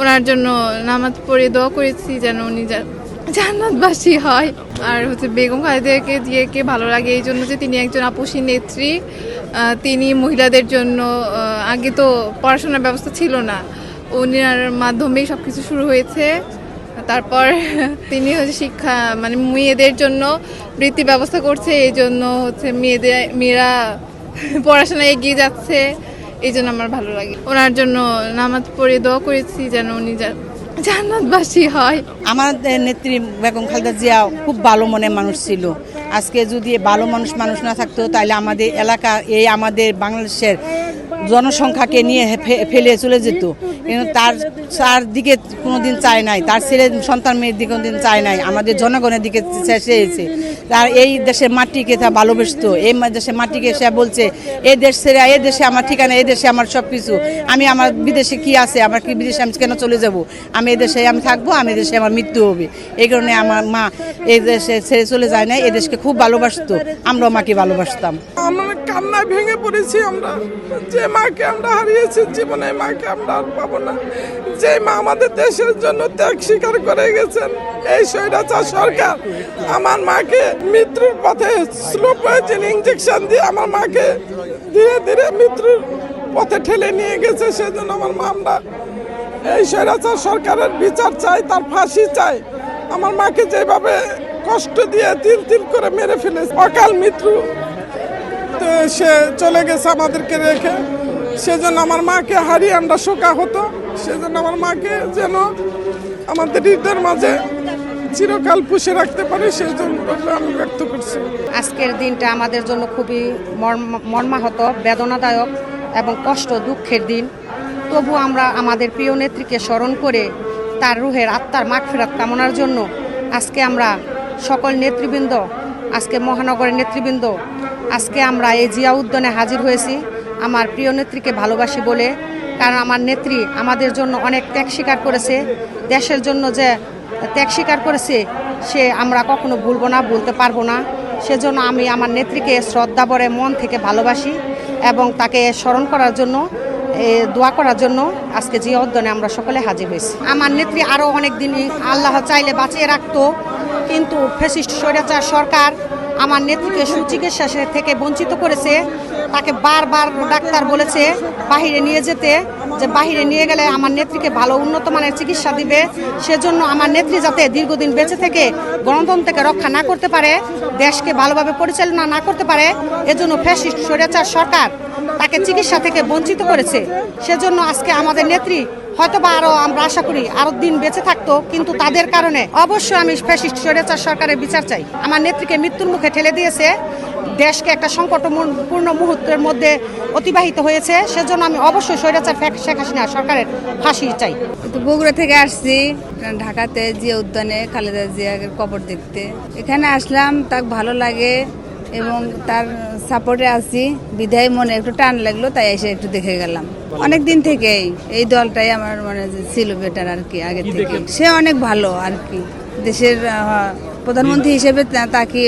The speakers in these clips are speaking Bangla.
ওনার জন্য নামাজ পড়ে দোয়া করেছি যেন উনি জান্নাতবাসী হয়। আর হচ্ছে বেগম খালেদাকে জিয়াকে ভালো লাগে এই জন্য যে তিনি একজন আপসী নেত্রী। তিনি মহিলাদের জন্য আগে তো পড়াশোনার ব্যবস্থা ছিল না, উনার মাধ্যমেই সব কিছু শুরু হয়েছে। তারপর তিনি হচ্ছে শিক্ষা মানে মেয়েদের জন্য বৃত্তি ব্যবস্থা করছে, এই জন্য হচ্ছে মেয়েরা পড়াশোনায় এগিয়ে যাচ্ছে, এই জন্য আমার ভালো লাগে। ওনার জন্য নামাজ পড়ে দোয়া করেছি যেন উনি জান্নাতবাসী হয়। আমাদের নেত্রী বেগম খালেদা জিয়া খুব ভালো মনের মানুষ ছিল। আজকে যদি ভালো মানুষ না থাকতো তাহলে আমাদের এলাকা আমাদের বাংলাদেশের জনসংখ্যাকে নিয়ে ফেলে চলে যেত। কিন্তু তার দিকে কোনোদিন চায় নাই, তার ছেলে সন্তান মেয়ের দিকে কোনোদিন চায় নাই, আমাদের জনগণের দিকে চেয়েছে। তার এই দেশের মাটিকে তা ভালোবাসতো, এই দেশের মাটিকে সে বলছে এই দেশ ছেড়ে এই দেশে আমার ঠিকানা, এই দেশে আমার সব কিছু। আমার বিদেশে কি আছে, আমার কি বিদেশে আমি কেন চলে যাব, আমি এই দেশে আমি থাকবো, আমি দেশে আমার মৃত্যু হবে। এই কারণে আমার মা এই দেশে ছেড়ে চলে যায় না, এই দেশকে খুব ভালোবাসতো, আমরাও মাকে ভালোবাসতাম। আমরা কান্নায় ভেঙে পড়েছি, আমরা যে মাকে আমরা হারিয়েছি জীবনে, মাকে আমরা আর পাবো না। যে মা আমাদের দেশের জন্য ত্যাগ স্বীকার করে গেছেন, এই স্বৈরাচার সরকার আমার মাকে মৃত্যুর পথে স্লো পয়জন ইনজেকশন দিয়ে আমার মাকে ধীরে ধীরে মৃত্যুর পথে ঠেলে নিয়ে গেছে। সেজন্য আমার মা আমরা এই স্বৈরাচার সরকারের বিচার চাই, তার ফাঁসি চাই। আমার মাকে যেভাবে কষ্ট দিয়ে তিল করে মেরে ফেলেছে, অকাল মৃত্যু সে চলে গেছে আমাদেরকে রেখে। সেজন্য আমার মাকে হারিয়ে আমরা শোকা হতো, সেজন্য আমার মাকে যেন আমাদের হৃদয়ের মাঝে চিরকাল পুষে রাখতে পারি, সেই জন্য আমি ব্যক্ত করছি। আজকের দিনটা আমাদের জন্য খুবই মর্মাহত, বেদনাদায়ক এবং কষ্ট দুঃখের দিন। তবু আমরা আমাদের প্রিয় নেত্রীকে স্মরণ করে তার রুহের আত্মার মাগফিরাত কামনার জন্য আজকে আমরা সকল নেতৃবৃন্দ, আজকে মহানগরের নেতৃবৃন্দ, আজকে আমরা এই জিয়া উদ্যানে হাজির হয়েছি আমার প্রিয় নেত্রীকে ভালোবাসি বলে। কারণ আমার নেত্রী আমাদের জন্য অনেক ত্যাগ স্বীকার করেছে, দেশের জন্য যে ত্যাগ স্বীকার করেছে সে আমরা কখনো ভুলবো না, ভুলতে পারবো না। সেজন্য আমি আমার নেত্রীকে শ্রদ্ধা ভরে মন থেকে ভালোবাসি এবং তাকে স্মরণ করার জন্য, দোয়া করার জন্য আজকে জিয়া উদ্যানে আমরা সকলে হাজির হয়েছি। আমার নেত্রী আরও অনেক দিন আল্লাহ চাইলে বাঁচিয়ে রাখতো, কিন্তু ফ্যাসিস্ট স্বৈরাচার সরকার আমার নেত্রীকে সুচিকিৎসা থেকে বঞ্চিত করেছে। তাকে বারবার ডাক্তার বলেছে বাহিরে নিয়ে যেতে, যে বাহিরে নিয়ে গেলে আমার নেত্রীকে ভালো উন্নত মানের চিকিৎসা দিবে। সেজন্য আমার নেত্রী যাতে দীর্ঘদিন বেঁচে থেকে গণতন্ত্রকে রক্ষা না করতে পারে, দেশকে ভালোভাবে পরিচালনা না করতে পারে, এজন্য ফ্যাসিস্ট স্বৈরাচার সরকার তাকে চিকিৎসা থেকে বঞ্চিত করেছে। সেজন্য আজকে আমাদের নেত্রী হয়তোবা আরও আমরা আশা করি আরও দিন বেঁচে থাকতো, কিন্তু তাদের কারণে অবশ্যই আমি ফ্যাসিস্ট স্বৈরাচার সরকারের বিচার চাই। আমার নেত্রীকে মৃত্যুর মুখে ঠেলে দিয়েছে, দেশকে একটা সংকটপূর্ণ মুহূর্তের মধ্যে অতিবাহিত হয়েছে। সেজন্য আমি অবশ্যই স্বৈরাচার শেখ হাসিনা সরকারের ফাঁসি চাই। বগুড়া থেকে আসছি ঢাকাতে জিয়া উদ্যানে খালেদা জিয়ার কবর দেখতে। এখানে আসলাম, তাকে ভালো লাগে এবং তার সাপোর্টে আছি বিধায় মনে একটু টান লাগলো, তাই এসে একটু দেখে গেলাম। অনেক দিন থেকেই এই দলটাই আমার মনে ছিল বেটার আর কি, আগে থেকে সে অনেক ভালো আর কি, দেশের প্রধানমন্ত্রী হিসেবে তাকে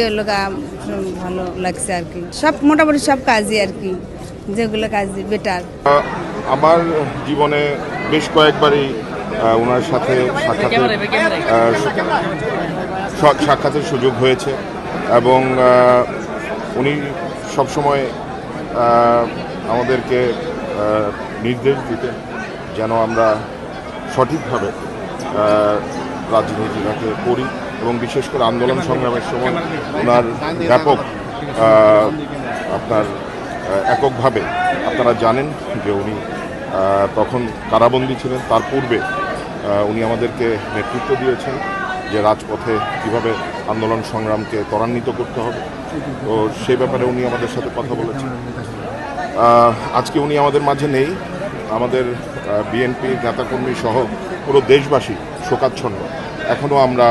ভালো লাগছে আর কি। সব মোটামুটি সব কাজই আর কি, যেগুলো কাজই বেটার। আমার জীবনে বেশ কয়েকবারই ওনার সাথে সাক্ষাতের সুযোগ হয়েছে এবং উনি সবসময় আমাদেরকে নির্দেশ দিতেন যেন আমরা সঠিকভাবে রাজনীতিটাকে করি এবং বিশেষ করে আন্দোলন সংগ্রামের সময় ওনার ব্যাপক এককভাবে আপনারা জানেন যে উনি তখন কারাবন্দী ছিলেন। তার পূর্বে উনি আমাদেরকে নেতৃত্ব দিয়েছেন যে রাজপথে কীভাবে আন্দোলন সংগ্রামকে ত্বরান্বিত করতে হবে, তো সেই ব্যাপারে উনি আমাদের সাথে কথা বলেছেন। আজকে উনি আমাদের মাঝে নেই, আমাদের বিএনপি নেতাকর্মী সহ পুরো দেশবাসী শোকাচ্ছন্ন। এখনও আমরা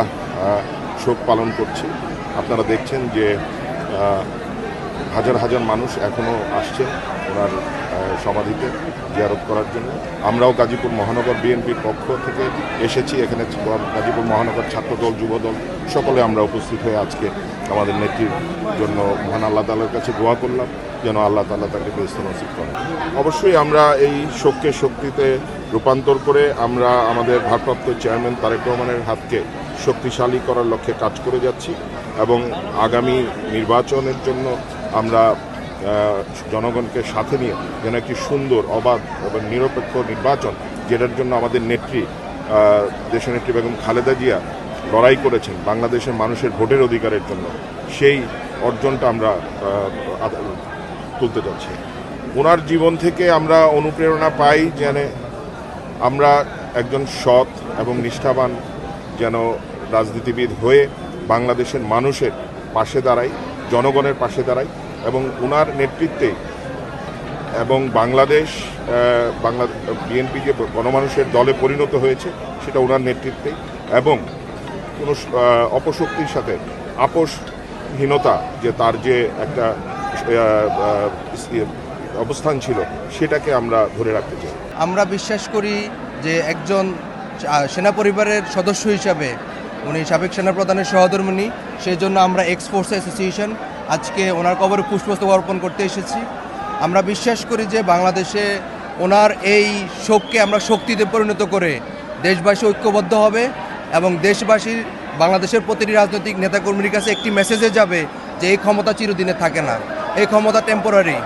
শোক পালন করছি। আপনারা দেখছেন যে হাজার হাজার মানুষ এখনও আসছেন ওনার সমাধিতে জিয়ারত করার জন্য। আমরাও গাজীপুর মহানগর বিএনপির পক্ষ থেকে এসেছি, এখানে গাজীপুর মহানগর ছাত্রদল, যুবদল সকলে আমরা উপস্থিত হয়ে আজকে আমাদের নেত্রীর জন্য মহান আল্লাহ তাআলার কাছে দোয়া করলাম যেন আল্লাহ তাআলা তাকে বেহেশত নসিব করেন। অবশ্যই আমরা এই শোককে শক্তিতে রূপান্তর করে আমরা আমাদের ভারপ্রাপ্ত চেয়ারম্যান তারেক রহমানের হাতকে শক্তিশালী করার লক্ষ্যে কাজ করে যাচ্ছি এবং আগামী নির্বাচনের জন্য আমরা জনগণকে সাথে নিয়ে যেন একটি সুন্দর, অবাধ এবং নিরপেক্ষ নির্বাচন, যেটার জন্য আমাদের নেত্রী দেশনেত্রী বেগম খালেদা জিয়া লড়াই করেছেন বাংলাদেশের মানুষের ভোটের অধিকারের জন্য, সেই অর্জনটা আমরা তুলতে যাচ্ছি। ওনার জীবন থেকে আমরা অনুপ্রেরণা পাই যেন আমরা একজন সৎ এবং নিষ্ঠাবান যেন রাজনীতিবিদ হয়ে বাংলাদেশের মানুষের পাশে দাঁড়াই, জনগণের পাশে দাঁড়াই এবং ওনার নেতৃত্বে এবং বাংলাদেশ বিএনপি যে গণমানুষের দলে পরিণত হয়েছে সেটা ওনার নেতৃত্বে, এবং কোনো অপশক্তির সাথে আপোষহীনতা যে তার যে একটা অবস্থান ছিল সেটাকে আমরা ধরে রাখতে চাই। আমরা বিশ্বাস করি যে একজন সেনা পরিবারের সদস্য হিসাবে উনি সাবেক সেনাপ্রধানের সহধর্মিণী, সেই জন্য আমরা এক্স ফোর্স অ্যাসোসিয়েশন আজকে ওনার কবরে পুষ্পস্তবক অর্পণ করতে এসেছি। আমরা বিশ্বাস করি যে বাংলাদেশে ওনার এই শোককে আমরা শক্তিতে পরিণত করে দেশবাসী ঐক্যবদ্ধ হবে এবং দেশবাসীর বাংলাদেশের প্রতিটি রাজনৈতিক নেতাকর্মীর কাছে একটি মেসেজে যাবে যে এই ক্ষমতা চিরদিনে থাকে না, এই ক্ষমতা টেম্পোরারি।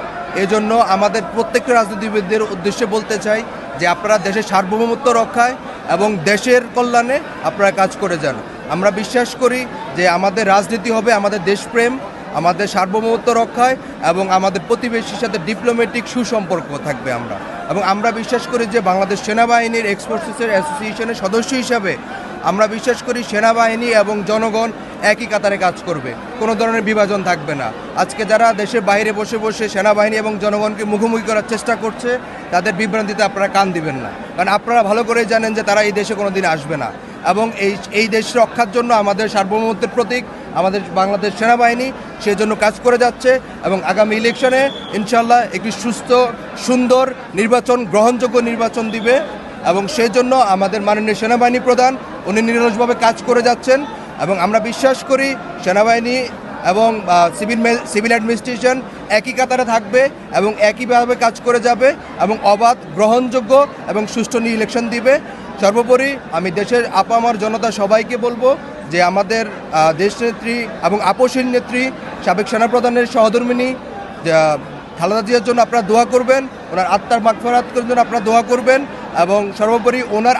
এজন্য আমাদের প্রত্যেকটা রাজনীতিবিদদের উদ্দেশ্যে বলতে চাই যে আপনারা দেশের সার্বভৌমত্ব রক্ষায় এবং দেশের কল্যাণে আপনারা কাজ করে যান। আমরা বিশ্বাস করি যে আমাদের রাজনীতি হবে আমাদের দেশপ্রেম, আমাদের সার্বভৌমত্ব রক্ষায় এবং আমাদের প্রতিবেশীর সাথে ডিপ্লোম্যাটিক সুসম্পর্ক থাকবে আমরা। এবং আমরা বিশ্বাস করি যে বাংলাদেশ সেনাবাহিনীর এক্স ফোর্সেসের অ্যাসোসিয়েশনের সদস্য হিসাবে আমরা বিশ্বাস করি সেনাবাহিনী এবং জনগণ একই কাতারে কাজ করবে, কোনো ধরনের বিভাজন থাকবে না। আজকে যারা দেশের বাইরে বসে বসে সেনাবাহিনী এবং জনগণকে মুখোমুখি করার চেষ্টা করছে তাদের বিভ্রান্তিতে আপনারা কান দিবেন না, কারণ আপনারা ভালো করেই জানেন যে তারা এই দেশে কোনো দিন আসবে না। এবং এই দেশ রক্ষার জন্য আমাদের সার্বভৌমত্বের প্রতীক আমাদের বাংলাদেশ সেনাবাহিনী সেই জন্য কাজ করে যাচ্ছে এবং আগামী ইলেকশনে ইনশাল্লাহ একটি সুস্থ সুন্দর নির্বাচন, গ্রহণযোগ্য নির্বাচন দিবে এবং সেই জন্য আমাদের মাননীয় সেনাবাহিনী প্রধান উনি নিরলসভাবে কাজ করে যাচ্ছেন এবং আমরা বিশ্বাস করি সেনাবাহিনী এবং সিভিল অ্যাডমিনিস্ট্রেশন একই কাতারে থাকবে এবং একইভাবে কাজ করে যাবে এবং অবাধ, গ্রহণযোগ্য এবং সুষ্ঠু ইলেকশন দিবে। সর্বোপরি আমি দেশের আপামর জনতা সবাইকে বলবো যে আমাদের দেশনেত্রী এবং আপোষহীন নেত্রী সাবেক সেনাপ্রধানের সহধর্মিণী খালেদা জিয়ার জন্য আপনারা দোয়া করবেন, ওনার আত্মার মাগফিরাতের জন্য আপনারা দোয়া করবেন এবং সর্বোপরি ওনার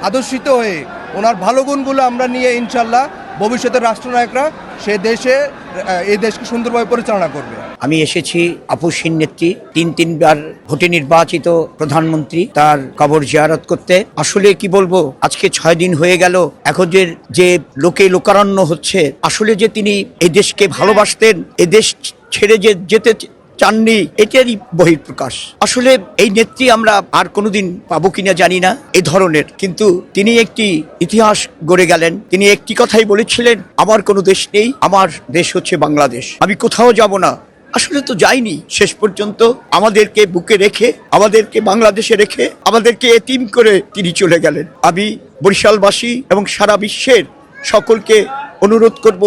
আদর্শিত হয়ে ওনার ভালো গুণগুলো আমরা নিয়ে ইনশাল্লাহ ভবিষ্যতের রাষ্ট্রনায়করা এই দেশকে সুন্দরভাবে পরিচালনা করবে। আমি এসেছি আপোষহীন নেত্রী, তিনবার ভোটে নির্বাচিত প্রধানমন্ত্রী, তার কবর জিয়ারত করতে। আসলে কি বলবো, আজকে 6 দিন হয়ে গেল। এখন যে লোকে লোকারণ্য হচ্ছে, আসলে যে তিনি এই দেশকে ভালোবাসতেন, এই দেশ ছেড়ে যে যেতে চাননি, এটারই বহিঃপ্রকাশ। আসলে এই নেত্রী আমরা আর কোনোদিন পাবো কিনা জানি না এই ধরনের, কিন্তু তিনি একটি ইতিহাস গড়ে গেলেন। তিনি একটি কথাই বলেছিলেন, আমার কোনো দেশ নেই, আমার দেশ হচ্ছে বাংলাদেশ, আমি কোথাও যাব না। আসলে তো যাইনি, শেষ পর্যন্ত আমাদেরকে বুকে রেখে, আমাদেরকে বাংলাদেশে রেখে, আমাদেরকে এতিম করে তিনি চলে গেলেন। আমি বরিশালবাসী এবং সারা বিশ্বের সকলকে অনুরোধ করব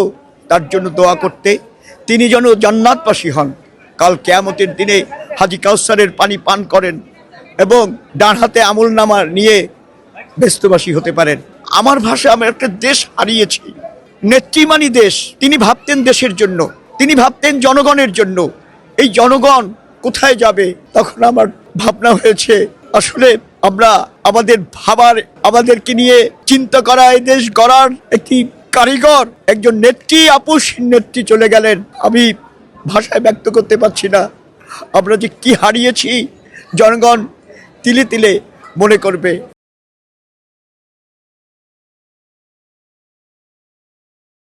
তার জন্য দোয়া করতে, তিনি যেন জান্নাতবাসী হন, কাল কিয়ামতের দিনে হাজী কাউসারের পানি পান করেন এবং ডান হাতে আমলনামা নিয়ে ব্যস্তবাসী হতে পারেন। আমার ভাষা, আমি একটা দেশ হারিয়েছি। নেত্রী মানি দেশ। তিনি ভাবতেন দেশের জন্য, তিনি ভাবতেন জনগণের জন্য। এই জনগণ কোথায় যাবে? তখন আমার ভাবনা হয়েছে, আসলে আমরা আমাদের ভাবার, আমাদেরকে নিয়ে চিন্তা করা, এই দেশ গড়ার একটি কারিগর, একজন নেত্রী, আপোষহীন নেত্রী চলে গেলেন। আমি ভাষায় ব্যক্ত করতে পারছি না। আমরা যে কি হারিয়েছি, জনগণ তিলে তিলে মনে করবে।